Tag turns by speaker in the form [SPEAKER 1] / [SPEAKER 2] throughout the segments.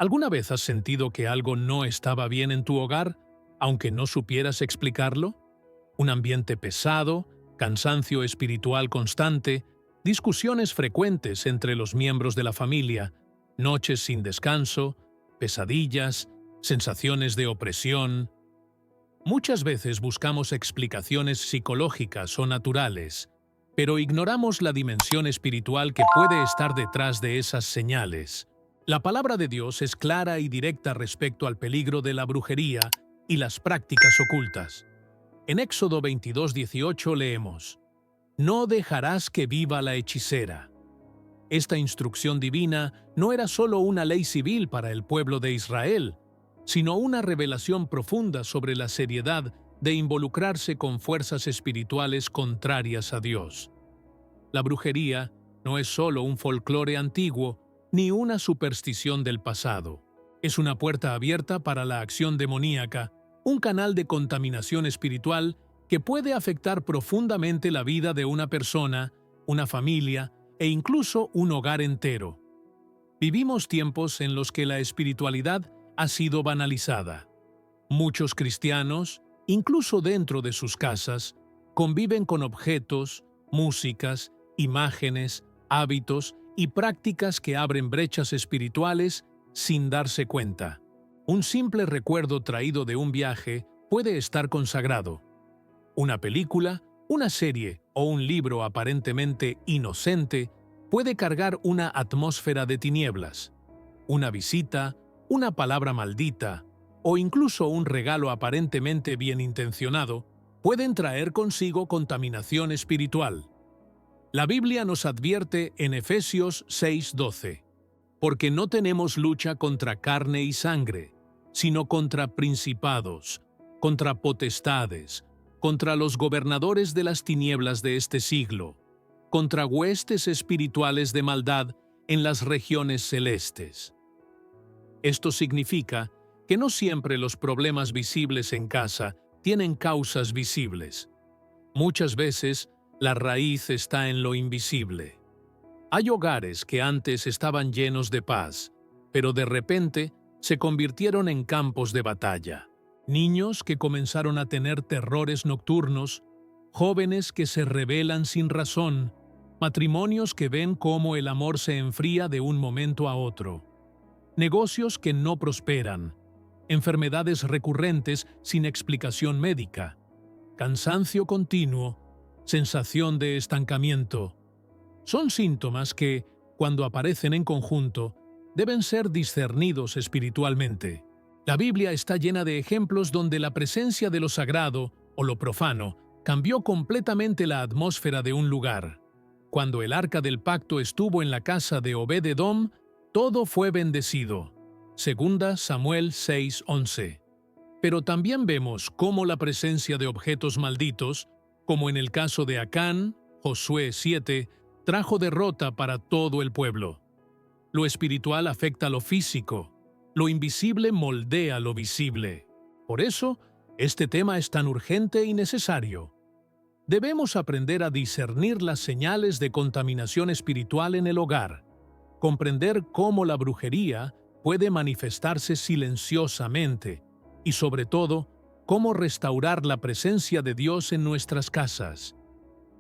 [SPEAKER 1] ¿Alguna vez has sentido que algo no estaba bien en tu hogar, aunque no supieras explicarlo? Un ambiente pesado, cansancio espiritual constante, discusiones frecuentes entre los miembros de la familia, noches sin descanso, pesadillas, sensaciones de opresión. Muchas veces buscamos explicaciones psicológicas o naturales, pero ignoramos la dimensión espiritual que puede estar detrás de esas señales. La palabra de Dios es clara y directa respecto al peligro de la brujería y las prácticas ocultas. En Éxodo 22:18 leemos: «No dejarás que viva la hechicera». Esta instrucción divina no era solo una ley civil para el pueblo de Israel, sino una revelación profunda sobre la seriedad de involucrarse con fuerzas espirituales contrarias a Dios. La brujería no es solo un folclore antiguo ni una superstición del pasado. Es una puerta abierta para la acción demoníaca, un canal de contaminación espiritual que puede afectar profundamente la vida de una persona, una familia e incluso un hogar entero. Vivimos tiempos en los que la espiritualidad ha sido banalizada. Muchos cristianos, incluso dentro de sus casas, conviven con objetos, músicas, imágenes, hábitos y prácticas que abren brechas espirituales sin darse cuenta. Un simple recuerdo traído de un viaje puede estar consagrado. Una película, una serie o un libro aparentemente inocente puede cargar una atmósfera de tinieblas. Una visita, una palabra maldita o incluso un regalo aparentemente bien intencionado pueden traer consigo contaminación espiritual. La Biblia nos advierte en Efesios 6:12: «Porque no tenemos lucha contra carne y sangre, sino contra principados, contra potestades, contra los gobernadores de las tinieblas de este siglo, contra huestes espirituales de maldad en las regiones celestes». Esto significa que no siempre los problemas visibles en casa tienen causas visibles. Muchas veces, la raíz está en lo invisible. Hay hogares que antes estaban llenos de paz, pero de repente se convirtieron en campos de batalla. Niños que comenzaron a tener terrores nocturnos, jóvenes que se rebelan sin razón, matrimonios que ven cómo el amor se enfría de un momento a otro, negocios que no prosperan, enfermedades recurrentes sin explicación médica, cansancio continuo, sensación de estancamiento. Son síntomas que, cuando aparecen en conjunto, deben ser discernidos espiritualmente. La Biblia está llena de ejemplos donde la presencia de lo sagrado o lo profano cambió completamente la atmósfera de un lugar. Cuando el arca del pacto estuvo en la casa de Obed-Edom, todo fue bendecido. Segunda Samuel 6:11. Pero también vemos cómo la presencia de objetos malditos, como en el caso de Acán, Josué 7, trajo derrota para todo el pueblo. Lo espiritual afecta lo físico, lo invisible moldea lo visible. Por eso, este tema es tan urgente y necesario. Debemos aprender a discernir las señales de contaminación espiritual en el hogar, comprender cómo la brujería puede manifestarse silenciosamente y, sobre todo, cómo restaurar la presencia de Dios en nuestras casas.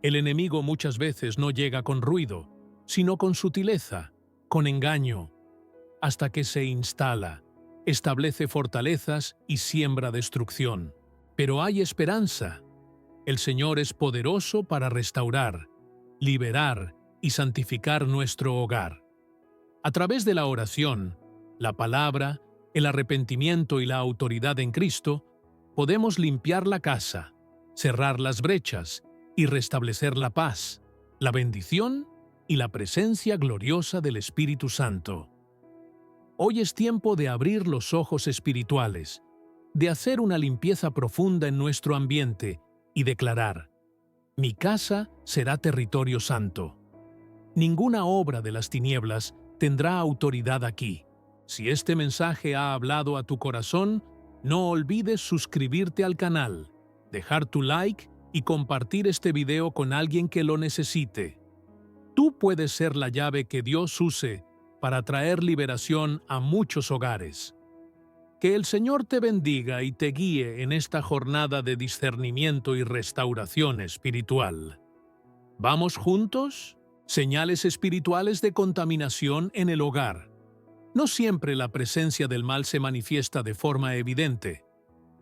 [SPEAKER 1] El enemigo muchas veces no llega con ruido, sino con sutileza, con engaño, hasta que se instala, establece fortalezas y siembra destrucción. Pero hay esperanza. El Señor es poderoso para restaurar, liberar y santificar nuestro hogar. A través de la oración, la palabra, el arrepentimiento y la autoridad en Cristo, podemos limpiar la casa, cerrar las brechas y restablecer la paz, la bendición y la presencia gloriosa del Espíritu Santo. Hoy es tiempo de abrir los ojos espirituales, de hacer una limpieza profunda en nuestro ambiente y declarar: «Mi casa será territorio santo». Ninguna obra de las tinieblas tendrá autoridad aquí. Si este mensaje ha hablado a tu corazón, no olvides suscribirte al canal, dejar tu like y compartir este video con alguien que lo necesite. Tú puedes ser la llave que Dios use para traer liberación a muchos hogares. Que el Señor te bendiga y te guíe en esta jornada de discernimiento y restauración espiritual. ¿Vamos juntos? Señales espirituales de contaminación en el hogar. No siempre la presencia del mal se manifiesta de forma evidente.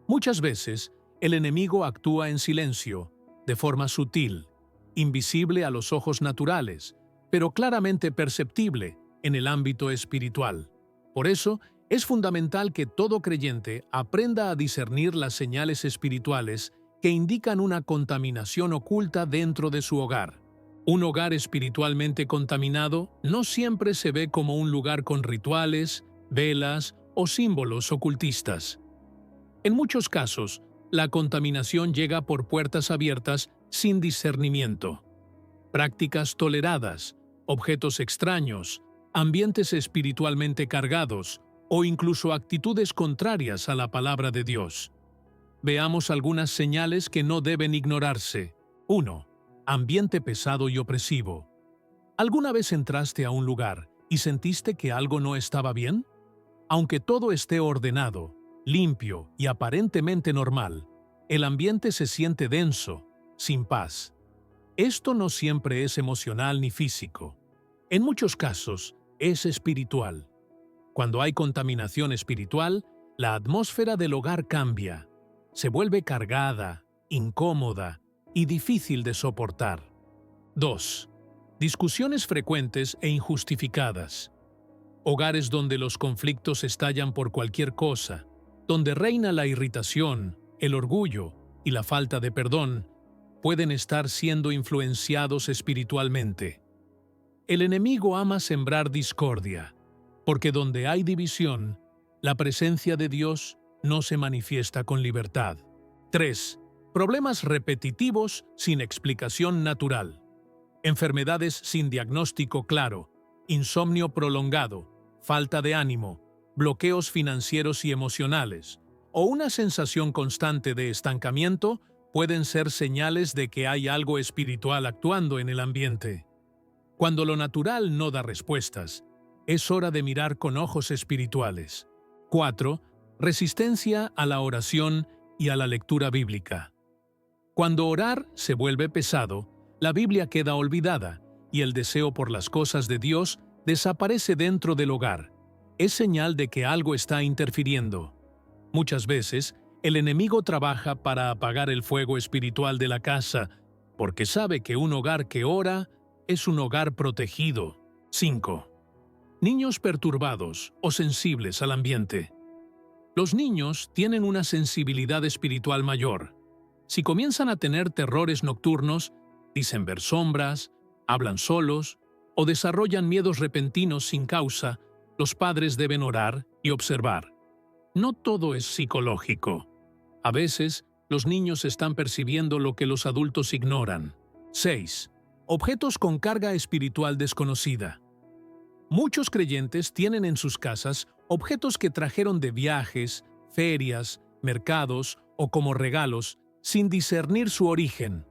[SPEAKER 1] Muchas veces, el enemigo actúa en silencio, de forma sutil, invisible a los ojos naturales, pero claramente perceptible en el ámbito espiritual. Por eso, es fundamental que todo creyente aprenda a discernir las señales espirituales que indican una contaminación oculta dentro de su hogar. Un hogar espiritualmente contaminado no siempre se ve como un lugar con rituales, velas o símbolos ocultistas. En muchos casos, la contaminación llega por puertas abiertas sin discernimiento. Prácticas toleradas, objetos extraños, ambientes espiritualmente cargados o incluso actitudes contrarias a la palabra de Dios. Veamos algunas señales que no deben ignorarse. 1. Ambiente pesado y opresivo. ¿Alguna vez entraste a un lugar y sentiste que algo no estaba bien? Aunque todo esté ordenado, limpio y aparentemente normal, el ambiente se siente denso, sin paz. Esto no siempre es emocional ni físico. En muchos casos, es espiritual. Cuando hay contaminación espiritual, la atmósfera del hogar cambia. Se vuelve cargada, incómoda y difícil de soportar. 2. Discusiones frecuentes e injustificadas. Hogares donde los conflictos estallan por cualquier cosa, donde reina la irritación, el orgullo y la falta de perdón, pueden estar siendo influenciados espiritualmente. El enemigo ama sembrar discordia, porque donde hay división, la presencia de Dios no se manifiesta con libertad. 3. Problemas repetitivos sin explicación natural. Enfermedades sin diagnóstico claro, insomnio prolongado, falta de ánimo, bloqueos financieros y emocionales, o una sensación constante de estancamiento pueden ser señales de que hay algo espiritual actuando en el ambiente. Cuando lo natural no da respuestas, es hora de mirar con ojos espirituales. 4. Resistencia a la oración y a la lectura bíblica. Cuando orar se vuelve pesado, la Biblia queda olvidada y el deseo por las cosas de Dios desaparece dentro del hogar. Es señal de que algo está interfiriendo. Muchas veces, el enemigo trabaja para apagar el fuego espiritual de la casa, porque sabe que un hogar que ora es un hogar protegido. 5. Niños perturbados o sensibles al ambiente. Los niños tienen una sensibilidad espiritual mayor. Si comienzan a tener terrores nocturnos, dicen ver sombras, hablan solos o desarrollan miedos repentinos sin causa, los padres deben orar y observar. No todo es psicológico. A veces, los niños están percibiendo lo que los adultos ignoran. 6. Objetos con carga espiritual desconocida. Muchos creyentes tienen en sus casas objetos que trajeron de viajes, ferias, mercados o como regalos, sin discernir su origen.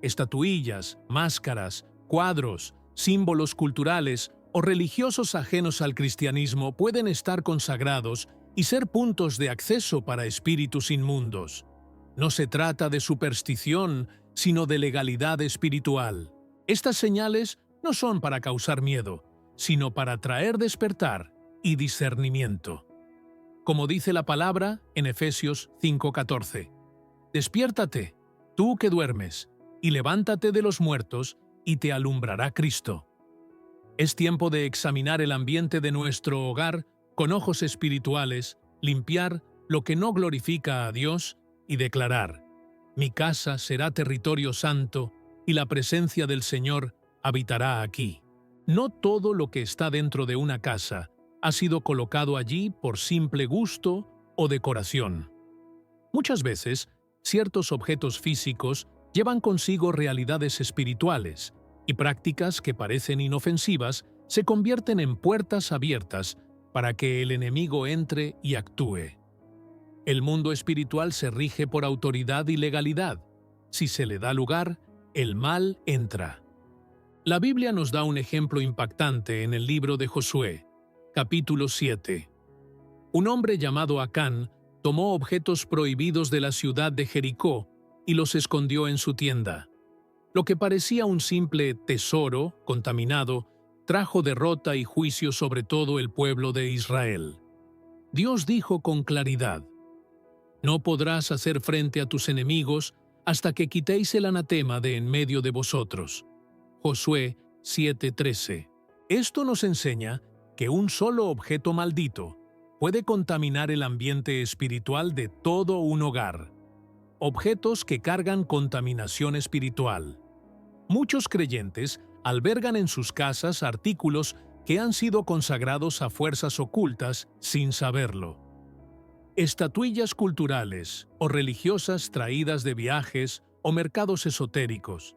[SPEAKER 1] Estatuillas, máscaras, cuadros, símbolos culturales o religiosos ajenos al cristianismo pueden estar consagrados y ser puntos de acceso para espíritus inmundos. No se trata de superstición, sino de legalidad espiritual. Estas señales no son para causar miedo, sino para traer despertar y discernimiento. Como dice la palabra en Efesios 5:14, «Despiértate, tú que duermes, y levántate de los muertos, y te alumbrará Cristo». Es tiempo de examinar el ambiente de nuestro hogar con ojos espirituales, limpiar lo que no glorifica a Dios y declarar: «Mi casa será territorio santo, y la presencia del Señor habitará aquí». No todo lo que está dentro de una casa ha sido colocado allí por simple gusto o decoración. Muchas veces, ciertos objetos físicos llevan consigo realidades espirituales, y prácticas que parecen inofensivas se convierten en puertas abiertas para que el enemigo entre y actúe. El mundo espiritual se rige por autoridad y legalidad. Si se le da lugar, el mal entra. La Biblia nos da un ejemplo impactante en el libro de Josué, capítulo 7. Un hombre llamado Acán tomó objetos prohibidos de la ciudad de Jericó y los escondió en su tienda. Lo que parecía un simple tesoro contaminado trajo derrota y juicio sobre todo el pueblo de Israel. Dios dijo con claridad: «No podrás hacer frente a tus enemigos hasta que quitéis el anatema de en medio de vosotros». Josué 7:13. Esto nos enseña que un solo objeto maldito puede contaminar el ambiente espiritual de todo un hogar. Objetos que cargan contaminación espiritual. Muchos creyentes albergan en sus casas artículos que han sido consagrados a fuerzas ocultas sin saberlo. Estatuillas culturales o religiosas traídas de viajes o mercados esotéricos.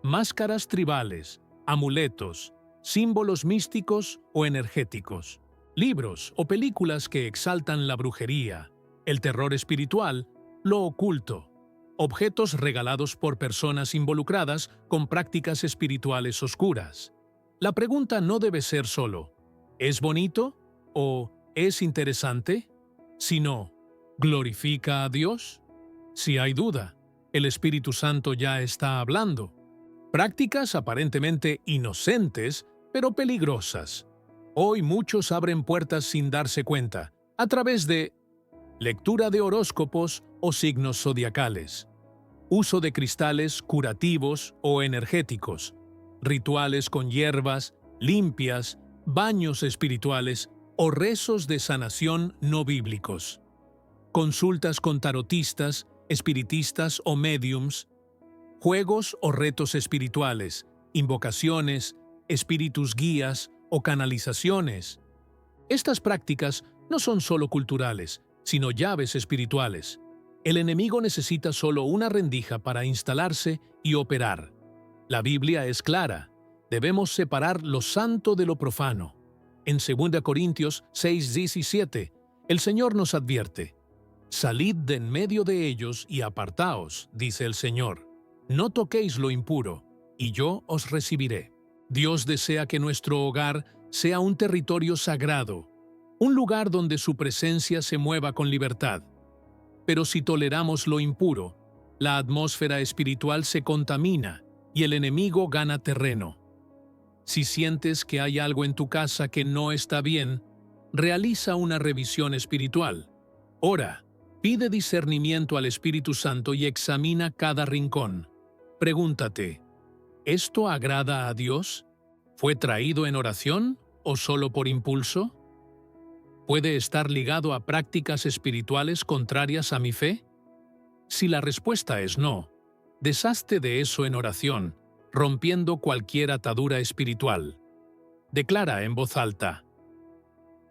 [SPEAKER 1] Máscaras tribales, amuletos, símbolos místicos o energéticos. Libros o películas que exaltan la brujería, el terror espiritual, lo oculto. Objetos regalados por personas involucradas con prácticas espirituales oscuras. La pregunta no debe ser solo ¿es bonito? ¿O es interesante? Sino ¿glorifica a Dios? Si hay duda, el Espíritu Santo ya está hablando. Prácticas aparentemente inocentes, pero peligrosas. Hoy muchos abren puertas sin darse cuenta, a través de lectura de horóscopos o signos zodiacales, uso de cristales curativos o energéticos, rituales con hierbas, limpias, baños espirituales o rezos de sanación no bíblicos, consultas con tarotistas, espiritistas o médiums, juegos o retos espirituales, invocaciones, espíritus guías o canalizaciones. Estas prácticas no son solo culturales, sino llaves espirituales. El enemigo necesita solo una rendija para instalarse y operar. La Biblia es clara. Debemos separar lo santo de lo profano. En 2 Corintios 6:17, el Señor nos advierte: «Salid de en medio de ellos y apartaos», dice el Señor. «No toquéis lo impuro, y yo os recibiré». Dios desea que nuestro hogar sea un territorio sagrado, un lugar donde su presencia se mueva con libertad. Pero si toleramos lo impuro, la atmósfera espiritual se contamina y el enemigo gana terreno. Si sientes que hay algo en tu casa que no está bien, realiza una revisión espiritual. Ora, pide discernimiento al Espíritu Santo y examina cada rincón. Pregúntate: ¿esto agrada a Dios? ¿Fue traído en oración o solo por impulso? ¿Puede estar ligado a prácticas espirituales contrarias a mi fe? Si la respuesta es no, deshazte de eso en oración, rompiendo cualquier atadura espiritual. Declara en voz alta: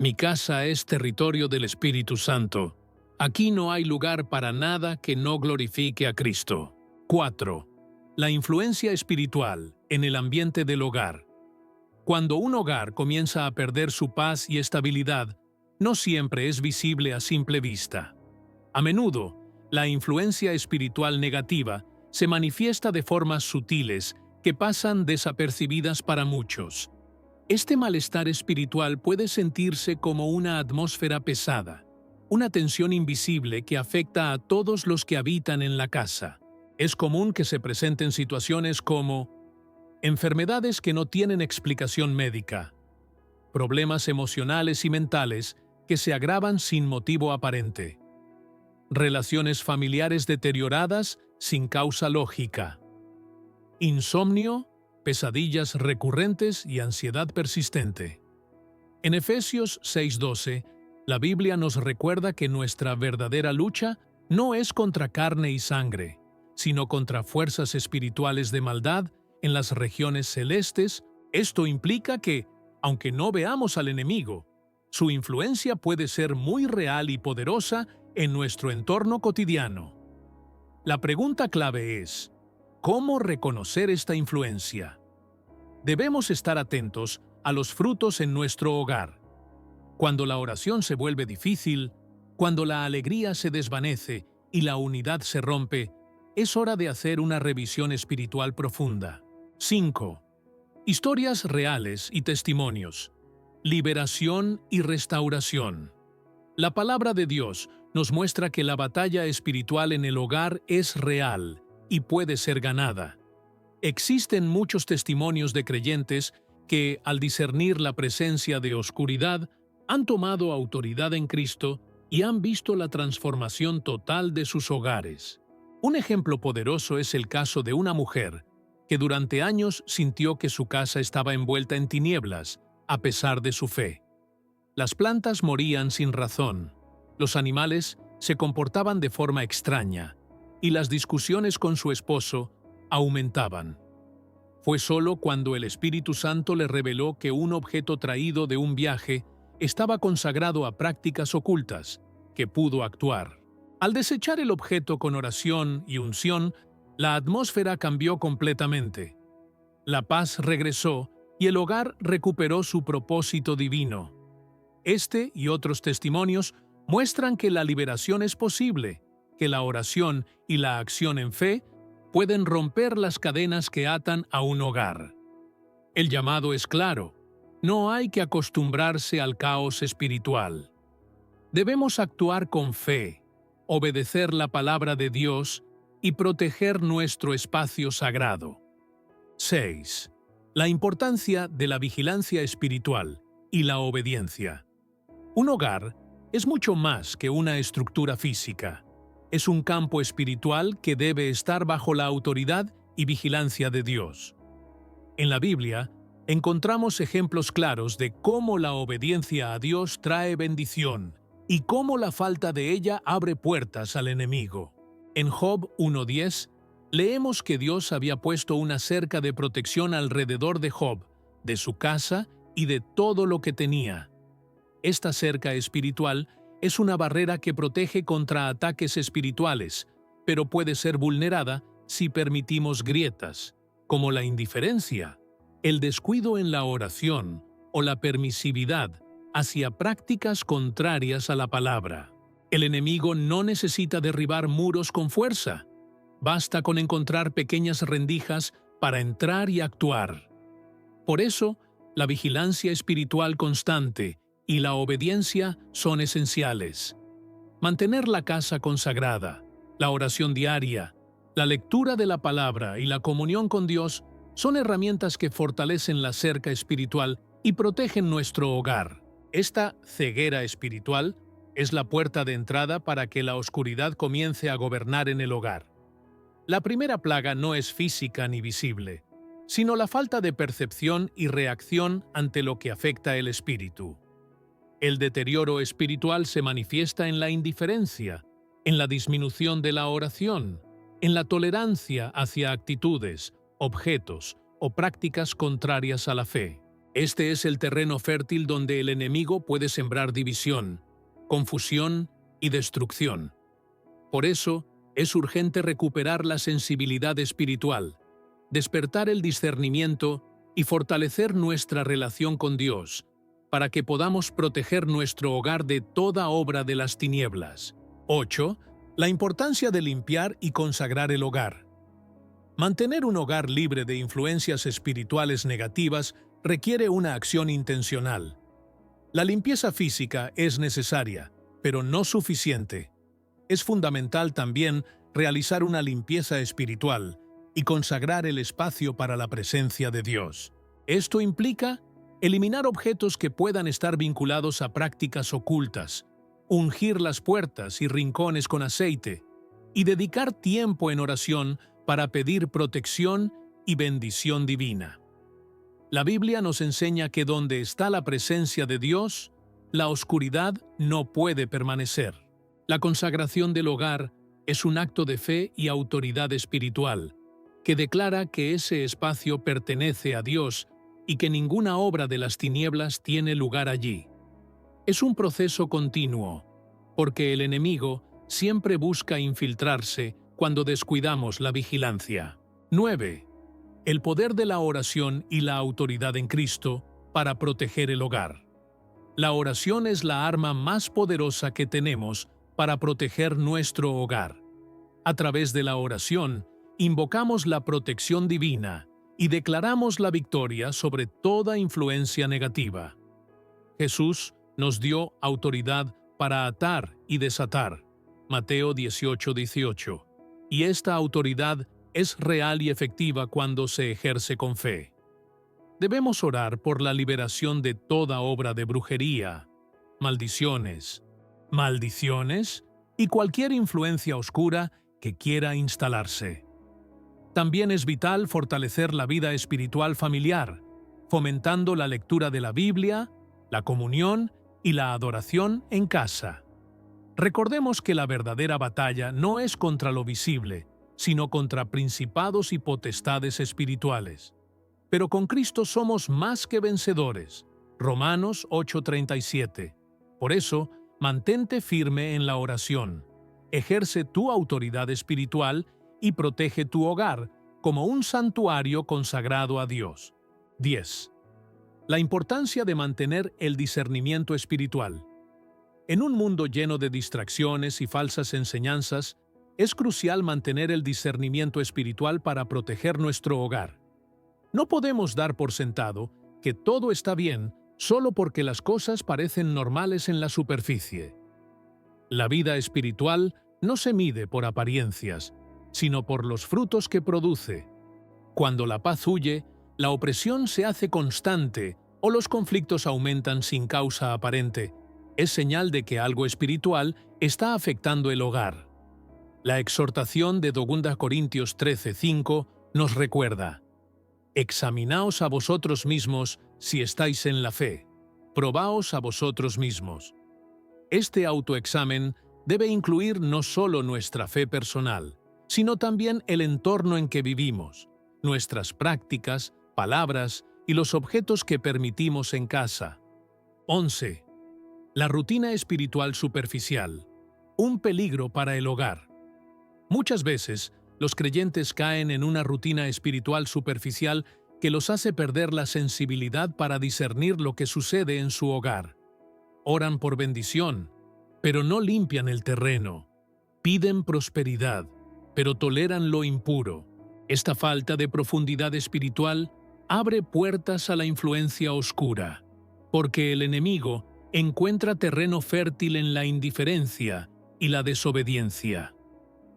[SPEAKER 1] «Mi casa es territorio del Espíritu Santo. Aquí no hay lugar para nada que no glorifique a Cristo». 4. La influencia espiritual en el ambiente del hogar. Cuando un hogar comienza a perder su paz y estabilidad, no siempre es visible a simple vista. A menudo, la influencia espiritual negativa se manifiesta de formas sutiles que pasan desapercibidas para muchos. Este malestar espiritual puede sentirse como una atmósfera pesada, una tensión invisible que afecta a todos los que habitan en la casa. Es común que se presenten situaciones como enfermedades que no tienen explicación médica, problemas emocionales y mentales que se agravan sin motivo aparente, relaciones familiares deterioradas sin causa lógica, insomnio, pesadillas recurrentes y ansiedad persistente. En Efesios 6:12, la Biblia nos recuerda que nuestra verdadera lucha no es contra carne y sangre, sino contra fuerzas espirituales de maldad en las regiones celestes. Esto implica que, aunque no veamos al enemigo, su influencia puede ser muy real y poderosa en nuestro entorno cotidiano. La pregunta clave es: ¿cómo reconocer esta influencia? Debemos estar atentos a los frutos en nuestro hogar. Cuando la oración se vuelve difícil, cuando la alegría se desvanece y la unidad se rompe, es hora de hacer una revisión espiritual profunda. 5. Historias reales y testimonios. Liberación y restauración. La palabra de Dios nos muestra que la batalla espiritual en el hogar es real y puede ser ganada. Existen muchos testimonios de creyentes que, al discernir la presencia de oscuridad, han tomado autoridad en Cristo y han visto la transformación total de sus hogares. Un ejemplo poderoso es el caso de una mujer que durante años sintió que su casa estaba envuelta en tinieblas, a pesar de su fe. Las plantas morían sin razón, los animales se comportaban de forma extraña y las discusiones con su esposo aumentaban. Fue solo cuando el Espíritu Santo le reveló que un objeto traído de un viaje estaba consagrado a prácticas ocultas, que pudo actuar. Al desechar el objeto con oración y unción, la atmósfera cambió completamente. La paz regresó y el hogar recuperó su propósito divino. Este y otros testimonios muestran que la liberación es posible, que la oración y la acción en fe pueden romper las cadenas que atan a un hogar. El llamado es claro: no hay que acostumbrarse al caos espiritual. Debemos actuar con fe, obedecer la palabra de Dios y proteger nuestro espacio sagrado. 6. La importancia de la vigilancia espiritual y la obediencia. Un hogar es mucho más que una estructura física. Es un campo espiritual que debe estar bajo la autoridad y vigilancia de Dios. En la Biblia, encontramos ejemplos claros de cómo la obediencia a Dios trae bendición y cómo la falta de ella abre puertas al enemigo. En Job 1:10, leemos que Dios había puesto una cerca de protección alrededor de Job, de su casa y de todo lo que tenía. Esta cerca espiritual es una barrera que protege contra ataques espirituales, pero puede ser vulnerada si permitimos grietas, como la indiferencia, el descuido en la oración o la permisividad hacia prácticas contrarias a la palabra. El enemigo no necesita derribar muros con fuerza. Basta con encontrar pequeñas rendijas para entrar y actuar. Por eso, la vigilancia espiritual constante y la obediencia son esenciales. Mantener la casa consagrada, la oración diaria, la lectura de la palabra y la comunión con Dios son herramientas que fortalecen la cerca espiritual y protegen nuestro hogar. Esta ceguera espiritual es la puerta de entrada para que la oscuridad comience a gobernar en el hogar. La primera plaga no es física ni visible, sino la falta de percepción y reacción ante lo que afecta el espíritu. El deterioro espiritual se manifiesta en la indiferencia, en la disminución de la oración, en la tolerancia hacia actitudes, objetos o prácticas contrarias a la fe. Este es el terreno fértil donde el enemigo puede sembrar división, confusión y destrucción. Por eso, es urgente recuperar la sensibilidad espiritual, despertar el discernimiento y fortalecer nuestra relación con Dios, para que podamos proteger nuestro hogar de toda obra de las tinieblas. 8. La importancia de limpiar y consagrar el hogar. Mantener un hogar libre de influencias espirituales negativas requiere una acción intencional. La limpieza física es necesaria, pero no suficiente. Es fundamental también realizar una limpieza espiritual y consagrar el espacio para la presencia de Dios. Esto implica eliminar objetos que puedan estar vinculados a prácticas ocultas, ungir las puertas y rincones con aceite, y dedicar tiempo en oración para pedir protección y bendición divina. La Biblia nos enseña que donde está la presencia de Dios, la oscuridad no puede permanecer. La consagración del hogar es un acto de fe y autoridad espiritual, que declara que ese espacio pertenece a Dios y que ninguna obra de las tinieblas tiene lugar allí. Es un proceso continuo, porque el enemigo siempre busca infiltrarse cuando descuidamos la vigilancia. 9. El poder de la oración y la autoridad en Cristo para proteger el hogar. La oración es la arma más poderosa que tenemos para proteger nuestro hogar. A través de la oración, invocamos la protección divina y declaramos la victoria sobre toda influencia negativa. Jesús nos dio autoridad para atar y desatar. Mateo 18:18. Y esta autoridad es real y efectiva cuando se ejerce con fe. Debemos orar por la liberación de toda obra de brujería, maldiciones y cualquier influencia oscura que quiera instalarse. También es vital fortalecer la vida espiritual familiar, fomentando la lectura de la Biblia, la comunión y la adoración en casa. Recordemos que la verdadera batalla no es contra lo visible, sino contra principados y potestades espirituales. Pero con Cristo somos más que vencedores. Romanos 8:37. Por eso, mantente firme en la oración. Ejerce tu autoridad espiritual y protege tu hogar como un santuario consagrado a Dios. 10. La importancia de mantener el discernimiento espiritual. En un mundo lleno de distracciones y falsas enseñanzas, es crucial mantener el discernimiento espiritual para proteger nuestro hogar. No podemos dar por sentado que todo está bien solo porque las cosas parecen normales en la superficie. La vida espiritual no se mide por apariencias, sino por los frutos que produce. Cuando la paz huye, la opresión se hace constante o los conflictos aumentan sin causa aparente, es señal de que algo espiritual está afectando el hogar. La exhortación de 2 Corintios 13:5 nos recuerda: examinaos a vosotros mismos si estáis en la fe, probaos a vosotros mismos. Este autoexamen debe incluir no solo nuestra fe personal, sino también el entorno en que vivimos, nuestras prácticas, palabras y los objetos que permitimos en casa. 11. La rutina espiritual superficial. Un peligro para el hogar. Muchas veces, los creyentes caen en una rutina espiritual superficial que los hace perder la sensibilidad para discernir lo que sucede en su hogar. Oran por bendición, pero no limpian el terreno. Piden prosperidad, pero toleran lo impuro. Esta falta de profundidad espiritual abre puertas a la influencia oscura, porque el enemigo encuentra terreno fértil en la indiferencia y la desobediencia.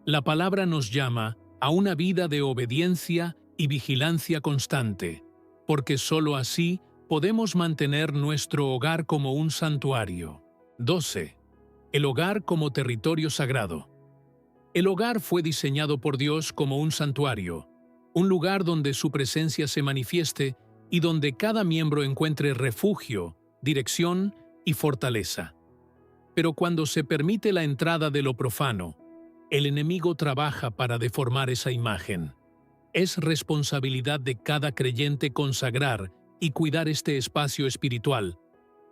[SPEAKER 1] La palabra nos llama a una vida de obediencia y vigilancia constante, porque sólo así podemos mantener nuestro hogar como un santuario. 12. El hogar como territorio sagrado. El hogar fue diseñado por Dios como un santuario, un lugar donde su presencia se manifieste y donde cada miembro encuentre refugio, dirección y fortaleza. Pero cuando se permite la entrada de lo profano, el enemigo trabaja para deformar esa imagen. Es responsabilidad de cada creyente consagrar y cuidar este espacio espiritual,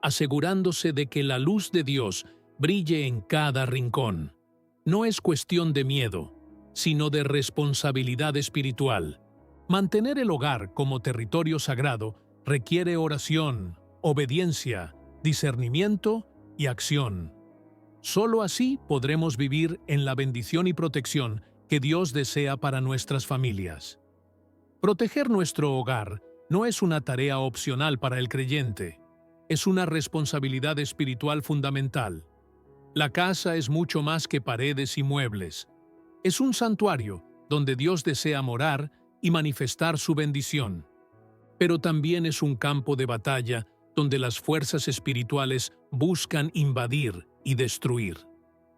[SPEAKER 1] asegurándose de que la luz de Dios brille en cada rincón. No es cuestión de miedo, sino de responsabilidad espiritual. Mantener el hogar como territorio sagrado requiere oración, obediencia, discernimiento y acción. Solo así podremos vivir en la bendición y protección que Dios desea para nuestras familias. Proteger nuestro hogar no es una tarea opcional para el creyente, es una responsabilidad espiritual fundamental. La casa es mucho más que paredes y muebles. Es un santuario donde Dios desea morar y manifestar su bendición. Pero también es un campo de batalla donde las fuerzas espirituales buscan invadir y destruir.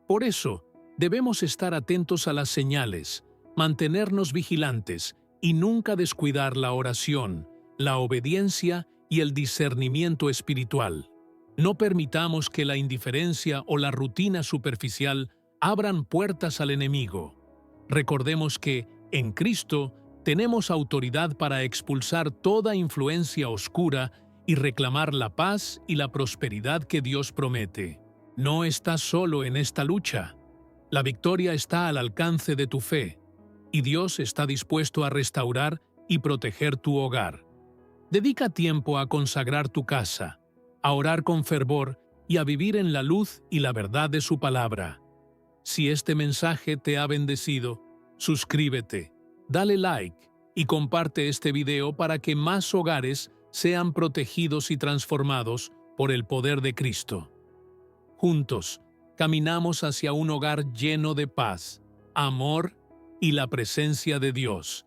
[SPEAKER 1] Por eso, debemos estar atentos a las señales, mantenernos vigilantes y nunca descuidar la oración, la obediencia y el discernimiento espiritual. No permitamos que la indiferencia o la rutina superficial abran puertas al enemigo. Recordemos que, en Cristo, tenemos autoridad para expulsar toda influencia oscura y reclamar la paz y la prosperidad que Dios promete. No estás solo en esta lucha. La victoria está al alcance de tu fe, y Dios está dispuesto a restaurar y proteger tu hogar. Dedica tiempo a consagrar tu casa, a orar con fervor y a vivir en la luz y la verdad de su palabra. Si este mensaje te ha bendecido, suscríbete, dale like y comparte este video para que más hogares sean protegidos y transformados por el poder de Cristo. Juntos, caminamos hacia un hogar lleno de paz, amor y la presencia de Dios.